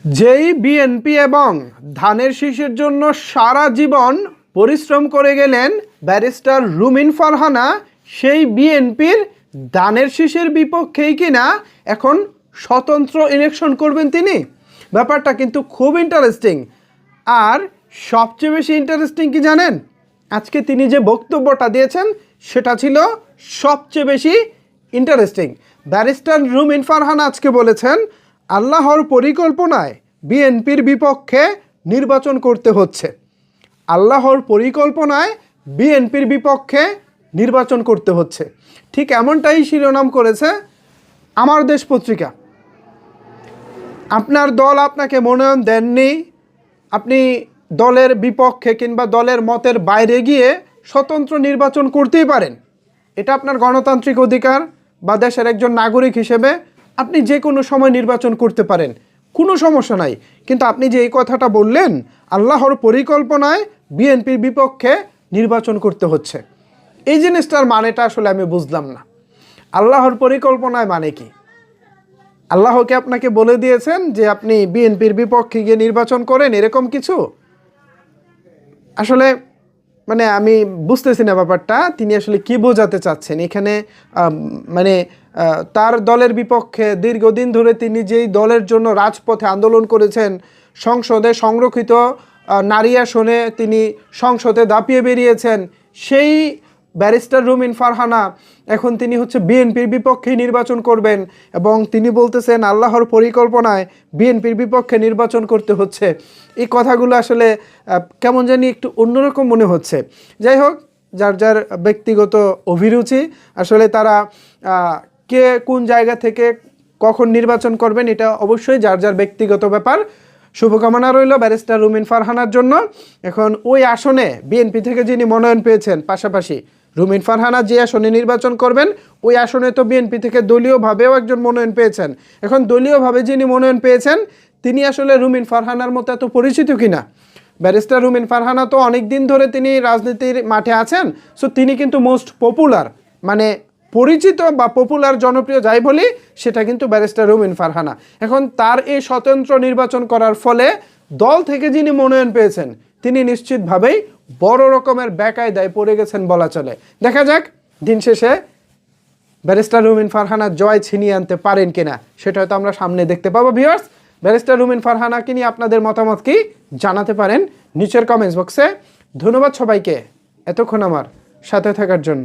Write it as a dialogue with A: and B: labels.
A: যেই বিএনপি এবং ধানের শীষের জন্য সারা জীবন পরিশ্রম করে গেলেন ব্যারিস্টার রুমিন ফারহানা, সেই বিএনপির ধানের শীষের বিপক্ষেই কিনা এখন স্বতন্ত্র ইলেকশন করবেন তিনি। ব্যাপারটা কিন্তু খুব ইন্টারেস্টিং। আর সবচেয়ে বেশি ইন্টারেস্টিং কি জানেন? আজকে তিনি যে বক্তব্যটা দিয়েছেন সেটা ছিল সবচেয়ে বেশি ইন্টারেস্টিং। ব্যারিস্টার রুমিন ফারহানা আজকে বলেছেন, আল্লাহর পরিকল্পনায় বিএনপির বিপক্ষে নির্বাচন করতে হচ্ছে। আল্লাহর পরিকল্পনায় বিএনপির বিপক্ষে নির্বাচন করতে হচ্ছে। ঠিক এমনটাই শিরোনাম করেছে আমার দেশ পত্রিকা। আপনার দল আপনাকে মনোনয়ন দেননি, আপনি দলের বিপক্ষে কিংবা দলের মতের বাইরে গিয়ে স্বতন্ত্র নির্বাচন করতেই পারেন। এটা আপনার গণতান্ত্রিক অধিকার, বা দেশের একজন নাগরিক হিসেবে আপনি যে কোনো সময় নির্বাচন করতে পারেন, কোনো সমস্যা নাই। কিন্তু আপনি যে এই কথাটা বললেন, আল্লাহর পরিকল্পনায় বিএনপির বিপক্ষে নির্বাচন করতে হচ্ছে, এই জিনিসটার মানেটা আসলে আমি বুঝলাম না। আল্লাহর পরিকল্পনায় মানে কি? আল্লাহকে আপনাকে বলে দিয়েছেন যে আপনি বিএনপির বিপক্ষে গিয়ে নির্বাচন করেন, এরকম কিছু? আসলে মানে আমি বুঝতেছি না ব্যাপারটা, তিনি আসলে কি বোঝাতে চাচ্ছেন এখানে। তার দলের বিপক্ষে দীর্ঘদিন ধরে তিনি যেই দলের জন্য রাজপথে আন্দোলন করেছেন, সংসদে সংরক্ষিত নারী আসনে তিনি সংসদে দাপিয়ে বেরিয়েছেন, সেই ব্যারিস্টার রুমিন ফারহানা এখন তিনি হচ্ছে বিএনপির বিপক্ষে নির্বাচন করবেন, এবং তিনি বলতেছেন আল্লাহর পরিকল্পনায় বিএনপির বিপক্ষে নির্বাচন করতে হচ্ছে। এই কথাগুলো আসলে কেমন জানি একটু অন্যরকম মনে হচ্ছে। যাই হোক, যার যার ব্যক্তিগত অভিরুচি, আসলে তারা কে কোন জায়গা থেকে কখন নির্বাচন করবেন এটা অবশ্যই যার যার ব্যক্তিগত ব্যাপার। শুভকামনা রইল ব্যারিস্টার রুমিন ফারহানার জন্য। এখন ওই আসনে বিএনপি থেকে যিনি মনোনয়ন পেয়েছেন, পাশাপাশি রুমিন ফারহানা যে আসনে নির্বাচন করবেন ওই আসনে তো বিএনপি থেকে দলীয়ভাবেও একজন মনোনয়ন পেয়েছেন। এখন দলীয়ভাবে যিনি মনোনয়ন পেয়েছেন তিনি আসলে রুমিন ফারহানার মতো এত পরিচিত কিনা। ব্যারিস্টার রুমিন ফারহানা তো অনেক দিন ধরে তিনি রাজনীতির মাঠে আছেন, সো তিনি কিন্তু মোস্ট পপুলার, মানে পরিচিত বা পপুলার, জনপ্রিয় যাই বলি, সেটা কিন্তু ব্যারিস্টার রুমিন ফারহানা। এখন তার এই স্বতন্ত্র নির্বাচন করার ফলে দল থেকে যিনি মনোনয়ন পেয়েছেন তিনি নিশ্চিতভাবেই বড় রকমের বেকায়দায় পড়ে গেছেন বলা চলে। দেখা যাক দিন শেষে ব্যারিস্টার রুমিন ফারহানা জয় ছিনিয়ে আনতে পারেন কিনা, সেটা হয়তো আমরা সামনে দেখতে পাবো। ভিউয়ার্স, ব্যারিস্টার রুমিন ফারহানাকে নিয়ে আপনাদের মতামত কি জানাতে পারেন নিচের কমেন্টস বক্সে। ধন্যবাদ সবাইকে এতক্ষণ আমার সাথে থাকার জন্য।